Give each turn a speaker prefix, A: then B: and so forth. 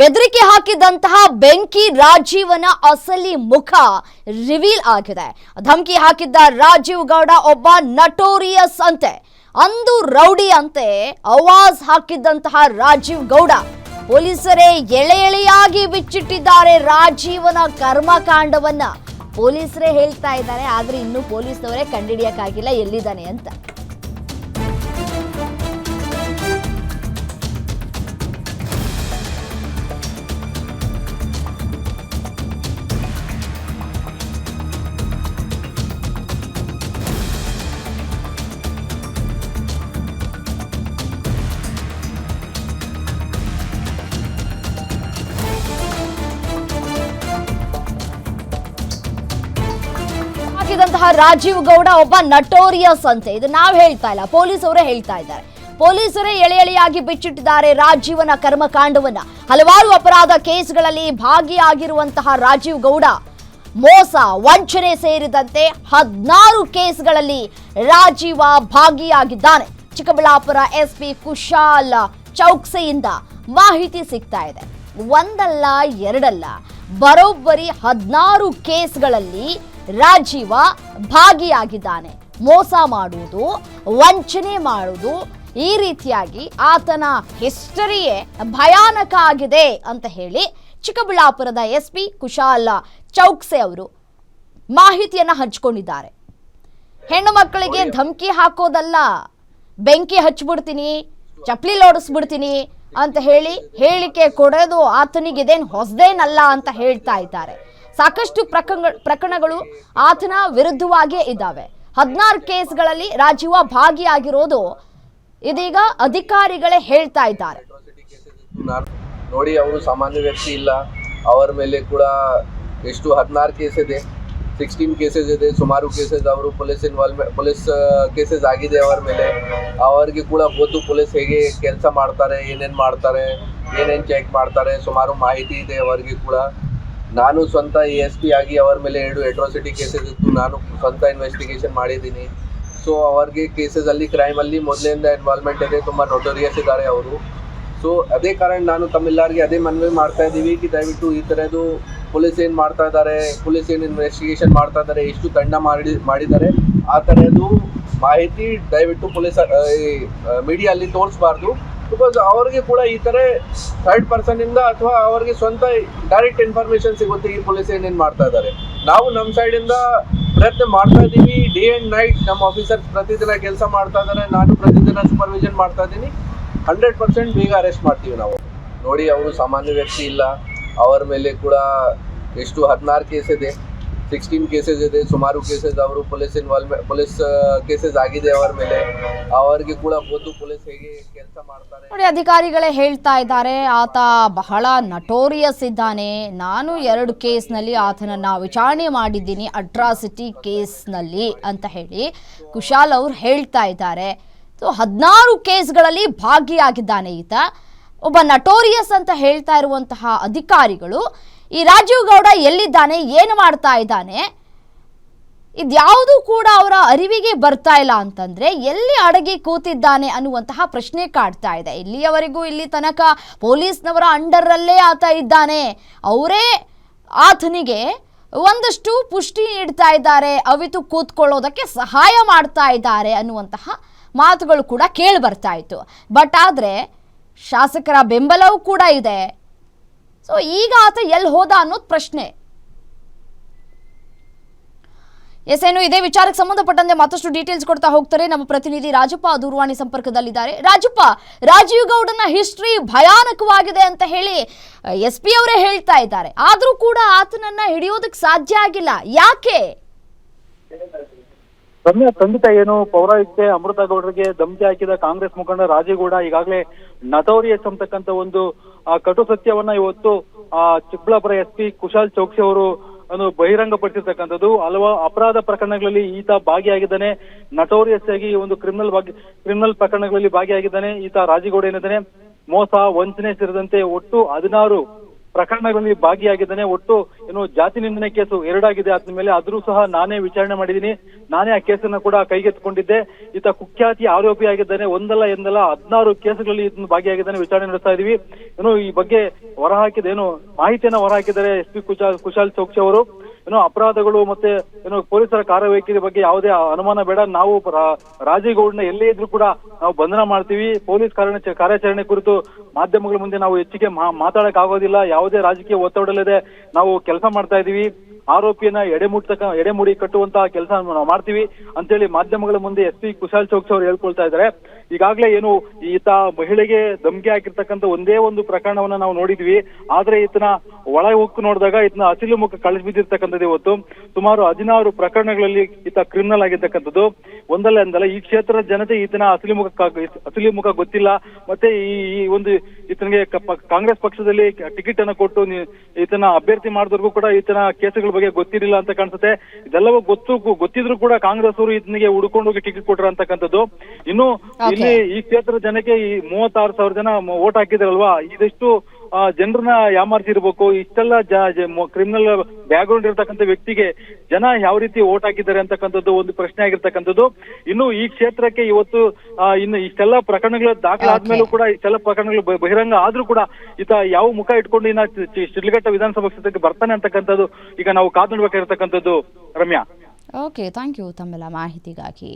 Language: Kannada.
A: ಬೆದರಿಕೆ ಹಾಕಿದಂತಹ ಬೆಂಕಿ ರಾಜೀವನ ಅಸಲಿ ಮುಖ ರಿವೀಲ್ ಆಗಿದೆ. ಧಮಕಿ ಹಾಕಿದ್ದ ರಾಜೀವ್ ಗೌಡ ಒಬ್ಬ ನಟೋರಿಯಸ್ ಅಂತೆ, ಅಂದು ರೌಡಿ ಅಂತೆ ಆವಾಜ್ ಹಾಕಿದ್ದಂತಹ ರಾಜೀವ್ ಗೌಡ ಪೊಲೀಸರೇ ಎಳೆ ಎಳೆಯಾಗಿ ಬಿಚ್ಚಿಟ್ಟಿದ್ದಾರೆ ರಾಜೀವನ ಕರ್ಮಕಾಂಡವನ್ನ. ಪೊಲೀಸರೇ ಹೇಳ್ತಾ ಇದ್ದಾರೆ, ಆದ್ರೆ ಇನ್ನು ಪೊಲೀಸ್ನವರೇ ಕಂಡಿಡಿಯಕ್ಕಾಗಿಲ್ಲ ಎಲ್ಲಿದ್ದಾನೆ ಅಂತ. ರಾಜೀವ್ ಗೌಡ ಒಬ್ಬ ನಟೋರಿಯಸ್ ಅಂತೆ. ಇದು ನಾವು ಹೇಳ್ತಾ ಇಲ್ಲ, ಪೊಲೀಸರೇ ಹೇಳ್ತಾ ಇದ್ದಾರೆ. ಪೊಲೀಸರೇ ಎಳೆ ಎಳೆಯಾಗಿ ಬಿಚ್ಚಿಟ್ಟಿದ್ದಾರೆ ರಾಜೀವನ ಕರ್ಮಕಾಂಡವನ್ನ. ಹಲವಾರು ಅಪರಾಧ ಕೇಸ್ಗಳಲ್ಲಿ ಭಾಗಿಯಾಗಿರುವಂತಹ ರಾಜೀವ್ ಗೌಡ ಮೋಸ ವಂಚನೆ ಸೇರಿದಂತೆ 16 ಕೇಸ್ಗಳಲ್ಲಿ ರಾಜೀವ ಭಾಗಿಯಾಗಿದ್ದಾನೆ. ಚಿಕ್ಕಬಳ್ಳಾಪುರ ಎಸ್ಪಿ ಕುಶಾಲ್ ಚೌಕ್ಸೆಯಿಂದ ಮಾಹಿತಿ ಸಿಗ್ತಾ ಇದೆ. ಒಂದಲ್ಲ ಎರಡಲ್ಲ, ಬರೋಬ್ಬರಿ 16 ಕೇಸ್ಗಳಲ್ಲಿ ರಾಜೀವ ಭಾಗಿಯಾಗಿದ್ದಾನೆ. ಮೋಸ ಮಾಡುವುದು, ವಂಚನೆ ಮಾಡುವುದು, ಈ ರೀತಿಯಾಗಿ ಆತನ ಹಿಸ್ಟರಿಯೇ ಭಯಾನಕ ಆಗಿದೆ ಅಂತ ಹೇಳಿ ಚಿಕ್ಕಬಳ್ಳಾಪುರದ ಎಸ್ಪಿ ಕುಶಾಲ್ ಚೌಕ್ಸೆ ಅವರು ಮಾಹಿತಿಯನ್ನ ಹಂಚಿಕೊಂಡಿದ್ದಾರೆ. ಹೆಣ್ಣು ಮಕ್ಕಳಿಗೆ ಧಮಕಿ ಹಾಕೋದಲ್ಲ, ಬೆಂಕಿ ಹಚ್ಚಿಬಿಡ್ತೀನಿ, ಚಪ್ಪಲಿ ಲೋಡಿಸ್ಬಿಡ್ತೀನಿ ಅಂತ ಹೇಳಿ ಹೇಳಿಕೆ ಕೊಡೋದು ಆತನಿಗಿದೇನು ಹೊಸದೇನಲ್ಲ ಅಂತ ಹೇಳ್ತಾ ಇದ್ದಾರೆ. ಸಾಕಷ್ಟು ಪ್ರಕರಣಗಳು ಆತನ ವಿರುದ್ಧವಾಗಿಯೇ ಇದ್ದಾವೆ. 16 ಕೇಸ್ಗಳಲ್ಲಿ ರಾಜೀವ ಭಾಗಿಯಾಗಿರೋದು ಇದೀಗ ಅಧಿಕಾರಿಗಳೇ ಹೇಳ್ತಾ ಇದ್ದಾರೆ.
B: ನೋಡಿ, ಅವರು ಸಾಮಾನ್ಯ ವ್ಯಕ್ತಿ ಇಲ್ಲ. ಅವರ ಮೇಲೆ ಕೂಡ ಎಷ್ಟು 16 ಕೇಸ್ ಇದೆ, 16 ಕೇಸಸ್ ಇದೆ. ಸುಮಾರು ಕೇಸಸ್ ಅವರು ಪೊಲೀಸ್ ಕೇಸಸ್ ಆಗಿದೆ ಅವರ ಮೇಲೆ. ಅವರಿಗೆ ಕೂಡ ಗೊತ್ತು ಪೊಲೀಸ್ ಹೇಗೆ ಕೆಲಸ ಮಾಡ್ತಾರೆ, ಏನೇನು ಮಾಡ್ತಾರೆ, ಏನೇನು ಚೆಕ್ ಮಾಡ್ತಾರೆ, ಸುಮಾರು ಮಾಹಿತಿ ಇದೆ ಅವರಿಗೆ ಕೂಡ. ನಾನು ಸ್ವಂತ ASP ಆಗಿ ಅವರ ಮೇಲೆ 2 ಅಟ್ರಾಸಿಟಿ ಕೇಸಸ್ ಇತ್ತು, ನಾನು ಸ್ವಂತ ಇನ್ವೆಸ್ಟಿಗೇಷನ್ ಮಾಡಿದ್ದೀನಿ. ಸೊ ಅವ್ರಿಗೆ ಕೇಸಸಲ್ಲಿ ಕ್ರೈಮಲ್ಲಿ ಮೊದಲಿಂದ ಇನ್ವಾಲ್ವ್ಮೆಂಟ್ ಇದೆ, ತುಂಬ ನೋಟೋರಿಯಸ್ ಇದ್ದಾರೆ ಅವರು. ಸೊ ಅದೇ ಕಾರಣ ನಾನು ತಮ್ಮೆಲ್ಲರಿಗೆ ಅದೇ ಮನವಿ ಮಾಡ್ತಾ ಇದ್ದೀವಿ ಕಿ ದಯವಿಟ್ಟು ಈ ಥರದ್ದು ಪೊಲೀಸ್ ಏನು ಮಾಡ್ತಾ ಇದ್ದಾರೆ, ಪೊಲೀಸ್ ಏನು ಇನ್ವೆಸ್ಟಿಗೇಷನ್ ಮಾಡ್ತಾ ಇದ್ದಾರೆ, ಎಷ್ಟು ತಂಡ ಮಾಡಿದ್ದಾರೆ, ಆ ಥರದ್ದು ಮಾಹಿತಿ ದಯವಿಟ್ಟು ಪೊಲೀಸ್ ಮೀಡಿಯಲ್ಲಿ ತೋರಿಸಬಾರ್ದು. ಬಿಕಾಸ್ ಅವ್ರಿಗೆ ಕೂಡ ಈ ಥರ ಥರ್ಡ್ ಪರ್ಸನ್ನಿಂದ ಅಥವಾ ಅವ್ರಿಗೆ ಸ್ವಂತ ಡೈರೆಕ್ಟ್ ಇನ್ಫಾರ್ಮೇಷನ್ ಸಿಗುತ್ತೆ ಈ ಪೊಲೀಸ್ ಏನೇನು ಮಾಡ್ತಾ ಇದ್ದಾರೆ. ನಾವು ನಮ್ಮ ಸೈಡಿಂದ ಪ್ರಯತ್ನ ಮಾಡ್ತಾ ಇದ್ದೀವಿ. ಡೇ ಆ್ಯಂಡ್ ನೈಟ್ ನಮ್ಮ ಆಫೀಸರ್ಸ್ ಪ್ರತಿದಿನ ಕೆಲಸ ಮಾಡ್ತಾ ಇದ್ದಾರೆ, ನಾನು ಪ್ರತಿದಿನ ಸೂಪರ್ವಿಷನ್ ಮಾಡ್ತಾ ಇದ್ದೀನಿ. 100% ಬೇಗ ಅರೆಸ್ಟ್ ಮಾಡ್ತೀವಿ ನಾವು. ನೋಡಿ, ಅವರು ಸಾಮಾನ್ಯ ವ್ಯಕ್ತಿ ಇಲ್ಲ. ಅವರ ಮೇಲೆ ಕೂಡ ಎಷ್ಟು 16 ಕೇಸ್ ಇದೆ, 16 ಕೇಸಸ್ ಇದೆ. ಸುಮಾರು ಕೇಸಸ್ ಅವರು ಪೊಲೀಸ್ ಕೇಸಸ್ ಆಗಿದೆ ಅವರ ಮೇಲೆ. ಅವರಿಗೆ ಕೂಡ ಗೊತ್ತು ಪೊಲೀಸ್ ಹೇಗೆ ಕೆಲಸ ಮಾಡ್ತಾರೆ.
A: ನೋಡಿ, ಅಧಿಕಾರಿಗಳೇ ಹೇಳ್ತಾ ಇದ್ದಾರೆ, ಆತ ಬಹಳ ನಟೋರಿಯಸ್ ಇದ್ದಾನೆ. ನಾನು 2 ಕೇಸ್ನಲ್ಲಿ ಆತನನ್ನ ವಿಚಾರಣೆ ಮಾಡಿದ್ದೀನಿ, ಅಟ್ರಾಸಿಟಿ ಕೇಸ್ನಲ್ಲಿ ಅಂತ ಹೇಳಿ ಕುಶಾಲ್ ಅವರು ಹೇಳ್ತಾ ಇದ್ದಾರೆ. 16 ಕೇಸ್ಗಳಲ್ಲಿ ಭಾಗಿಯಾಗಿದ್ದಾನೆ ಈತ. ಒಬ್ಬ ನಟೋರಿಯಸ್ ಅಂತ ಹೇಳ್ತಾ ಇರುವಂತಹ ಅಧಿಕಾರಿಗಳು ಈ ರಾಜೀವ್ ಗೌಡ ಎಲ್ಲಿದ್ದಾನೆ, ಏನು ಮಾಡ್ತಾ ಇದ್ದಾನೆ, ಇದ್ಯಾವುದು ಕೂಡ ಅವರ ಅರಿವಿಗೆ ಬರ್ತಾ ಇಲ್ಲ ಅಂತಂದ್ರೆ ಎಲ್ಲಿ ಅಡಗಿ ಕೂತಿದ್ದಾನೆ ಅನ್ನುವಂತಹ ಪ್ರಶ್ನೆ ಕಾಡ್ತಾ ಇದೆ. ಇಲ್ಲಿಯವರೆಗೂ ಇಲ್ಲಿ ತನಕ ಪೊಲೀಸ್ನವರ ಅಂಡರಲ್ಲೇ ಆತ ಇದ್ದಾನೆ, ಅವರೇ ಆತನಿಗೆ ಒಂದಷ್ಟು ಪುಷ್ಟಿ ನೀಡ್ತಾ ಇದ್ದಾರೆ, ಅವಿತು ಕೂತ್ಕೊಳ್ಳೋದಕ್ಕೆ ಸಹಾಯ ಮಾಡ್ತಾ ಇದ್ದಾರೆ ಅನ್ನುವಂತಹ ಮಾತುಗಳು ಕೂಡ ಕೇಳಿ ಬರ್ತಾ ಇತ್ತು. ಬಟ್ ಆದರೆ ಶಾಸಕರ ಬೆಂಬಲವೂ ಕೂಡ ಇದೆ. ಸೊ ಈಗ ಆತ ಎಲ್ಲಿ ಹೋದ ಅನ್ನೋದು ಪ್ರಶ್ನೆ. ಏನು ಇದೇ ವಿಚಾರಕ್ಕೆ ಸಂಬಂಧಪಟ್ಟಂತೆ ಮತ್ತಷ್ಟು ಡೀಟೇಲ್ಸ್ ಕೊಡ್ತಾ ಹೋಗ್ತಾರೆ ನಮ್ಮ ಪ್ರತಿನಿಧಿ ರಾಜಪ್ಪ ದೂರವಾಣಿ ಸಂಪರ್ಕದಲ್ಲಿದ್ದಾರೆ. ರಾಜಪ್ಪ, ರಾಜೀವ್ ಗೌಡನ ಹಿಸ್ಟ್ರಿ ಭಯಾನಕವಾಗಿದೆ ಅಂತ ಹೇಳಿ SP ಅವರೇ ಹೇಳ್ತಾ ಇದ್ದಾರೆ, ಆದ್ರೂ ಕೂಡ ಆತನನ್ನ ಹಿಡಿಯೋದಕ್ಕೆ ಸಾಧ್ಯ ಆಗಿಲ್ಲ, ಯಾಕೆ?
C: ರಮ್ಯಾ, ಖಂಡಿತ ಏನು ಪೌರಾಯುಕ್ತೆ ಅಮೃತ ಗೌಡರಿಗೆ ಧಮಕಿ ಹಾಕಿದ ಕಾಂಗ್ರೆಸ್ ಮುಖಂಡ ರಾಜೀವ್ ಗೌಡ ಈಗಾಗಲೇ ನಟೋರಿಯಸ್ ಅಂತಕ್ಕಂಥ ಒಂದು ಕಟು ಸತ್ಯವನ್ನ ಇವತ್ತು ಚಿಕ್ಕಬಳ್ಳಾಪುರ SP ಕುಶಾಲ್ ಚೌಕ್ಸಿ ಅವರು ಬಹಿರಂಗಪಡಿಸಿರ್ತಕ್ಕಂಥದ್ದು. ಹಲವಾರು ಅಪರಾಧ ಪ್ರಕರಣಗಳಲ್ಲಿ ಈತ ಭಾಗಿಯಾಗಿದ್ದಾನೆ. ನಟೋರಿಯಸ್ ಆಗಿ ಒಂದು ಕ್ರಿಮಿನಲ್ ಪ್ರಕರಣಗಳಲ್ಲಿ ಭಾಗಿಯಾಗಿದ್ದಾನೆ ಈತ. ರಾಜೀವ್ ಗೌಡ ಏನಿದ್ದಾನೆ, ಮೋಸ ವಂಚನೆ ಸೇರಿದಂತೆ ಒಟ್ಟು 16 ಪ್ರಕರಣಗಳಲ್ಲಿ ಭಾಗಿಯಾಗಿದ್ದಾನೆ. ಒಟ್ಟು ಏನು ಜಾತಿ ನಿಂದನೆ ಕೇಸು 2 ಆಗಿದೆ ಆತನ ಮೇಲೆ. ಆದ್ರೂ ಸಹ ನಾನೇ ವಿಚಾರಣೆ ಮಾಡಿದ್ದೀನಿ, ನಾನೇ ಆ ಕೇಸನ್ನ ಕೂಡ ಕೈಗೆತ್ತಿಕೊಂಡಿದ್ದೆ. ಈತ ಕುಖ್ಯಾತಿ ಆರೋಪಿ ಆಗಿದ್ದಾನೆ. ಒಂದಲ್ಲ ಎಂದಲ್ಲ 16 ಕೇಸುಗಳಲ್ಲಿ ಇದನ್ನು ಭಾಗಿಯಾಗಿದ್ದಾನೆ. ವಿಚಾರಣೆ ನಡೆಸ್ತಾ ಇದೀವಿ. ಏನು ಈ ಬಗ್ಗೆ ಮಾಹಿತಿಯನ್ನ ಹೊರಹಾಕಿದ್ದಾರೆ SP ಕುಶಾಲ್ ಚೌಕ್ಸಿ ಅವರು. ಅಪರಾಧಗಳು ಮತ್ತೆ ಪೊಲೀಸರ ಕಾರ್ಯವೈಖರಿ ಬಗ್ಗೆ ಯಾವುದೇ ಅನುಮಾನ ಬೇಡ. ನಾವು ರಾಜೇಗೌಡನ ಎಲ್ಲೇ ಇದ್ರೂ ಕೂಡ ನಾವು ಬಂಧನ ಮಾಡ್ತೀವಿ. ಪೊಲೀಸ್ ಕಾರ್ಯಾಚರಣೆ ಕುರಿತು ಮಾಧ್ಯಮಗಳ ಮುಂದೆ ನಾವು ಹೆಚ್ಚಿಗೆ ಮಾತಾಡಕ್ ಆಗೋದಿಲ್ಲ. ಯಾವುದೇ ರಾಜಕೀಯ ಒತ್ತಡವಿಲ್ಲದೆ ನಾವು ಕೆಲಸ ಮಾಡ್ತಾ ಇದೀವಿ. ಆರೋಪಿಯನ್ನ ಎಡೆಮುಡಿ ಕಟ್ಟುವಂತಹ ಕೆಲಸ ನಾವು ಮಾಡ್ತೀವಿ ಅಂತೇಳಿ ಮಾಧ್ಯಮಗಳ ಮುಂದೆ SP ಕುಶಾಲ್ ಚೌಕ್ಸಿ ಅವರು ಹೇಳ್ಕೊಳ್ತಾ ಇದ್ದಾರೆ. ಈಗಾಗಲೇ ಈತ ಮಹಿಳೆಗೆ ಧಮಕಿ ಹಾಕಿರ್ತಕ್ಕಂಥ ಒಂದೇ ಒಂದು ಪ್ರಕರಣವನ್ನ ನಾವು ನೋಡಿದ್ವಿ. ಆದ್ರೆ ಈತನ ಒಳ ಹೊಕ್ಕು ನೋಡಿದಾಗ ಈತನ ಅಸಲಿ ಮುಖ ಕಳಿಸಿ ಬಿದ್ದಿರ್ತಕ್ಕಂಥದ್ದು. ಇವತ್ತು ಸುಮಾರು 16 ಪ್ರಕರಣಗಳಲ್ಲಿ ಈತ ಕ್ರಿಮಿನಲ್ ಆಗಿರ್ತಕ್ಕಂಥದ್ದು. ಒಂದಲ್ಲ ಎಂದಲ್ಲ ಈ ಕ್ಷೇತ್ರದ ಜನತೆ ಈತನ ಅಸಲಿ ಮುಖ ಗೊತ್ತಿಲ್ಲ. ಮತ್ತೆ ಈತನಿಗೆ ಕಾಂಗ್ರೆಸ್ ಪಕ್ಷದಲ್ಲಿ ಟಿಕೆಟ್ ಅನ್ನು ಕೊಟ್ಟು ಈತನ ಅಭ್ಯರ್ಥಿ ಮಾಡಿದವ್ರಿಗೂ ಕೂಡ ಈತನ ಕೇಸುಗಳ ಬಗ್ಗೆ ಗೊತ್ತಿರಲಿಲ್ಲ ಅಂತ ಕಾಣಿಸುತ್ತೆ. ಇದೆಲ್ಲವೂ ಗೊತ್ತಿದ್ರು ಕೂಡ ಕಾಂಗ್ರೆಸ್ ಅವರು ಈತನಿಗೆ ಹುಡ್ಕೊಂಡು ಹೋಗಿ ಟಿಕೆಟ್ ಕೊಟ್ಟರು ಅಂತಕ್ಕಂಥದ್ದು. ಇನ್ನು ಇಲ್ಲಿ ಈ ಕ್ಷೇತ್ರದ ಜನಕ್ಕೆ ಈ 36,000 ಜನ ವೋಟ್ ಹಾಕಿದಾರಲ್ವಾ, ಇದೆಷ್ಟು ಜನರನ್ನ ಯಾಮಾರಿಸಿರ್ಬೇಕು. ಇಷ್ಟೆಲ್ಲ ಕ್ರಿಮಿನಲ್ ಬ್ಯಾಕ್ ಗ್ರೌಂಡ್ ಇರತಕ್ಕಂಥ ವ್ಯಕ್ತಿಗೆ ಜನ ಯಾವ ರೀತಿ ವೋಟ್ ಹಾಕಿದ್ದಾರೆ ಅಂತಕ್ಕಂಥದ್ದು ಒಂದು ಪ್ರಶ್ನೆ ಆಗಿರ್ತಕ್ಕಂಥದ್ದು. ಇನ್ನು ಈ ಕ್ಷೇತ್ರಕ್ಕೆ ಇವತ್ತು ಇನ್ನು ಇಷ್ಟೆಲ್ಲ ಪ್ರಕರಣಗಳು ದಾಖಲಾದ್ಮೇಲೂ ಕೂಡ ಇಷ್ಟೆಲ್ಲ ಪ್ರಕರಣಗಳು ಬಹಿರಂಗ ಆದ್ರೂ ಕೂಡ ಈತ ಯಾವ ಮುಖ ಇಟ್ಕೊಂಡು ಇನ್ನ ಶಿಡ್ಲಘಟ್ಟ ವಿಧಾನಸಭಾ ಕ್ಷೇತ್ರಕ್ಕೆ ಬರ್ತಾನೆ ಅಂತಕ್ಕಂಥದ್ದು ಈಗ ನಾವು ಕಾದು ನೋಡ್ಬೇಕಾಗಿರ್ತಕ್ಕಂಥದ್ದು. ರಮ್ಯಾ,
A: ಓಕೆ, ಥ್ಯಾಂಕ್ ಯು ತಮ್ಮೆಲ್ಲ ಮಾಹಿತಿಗಾಗಿ.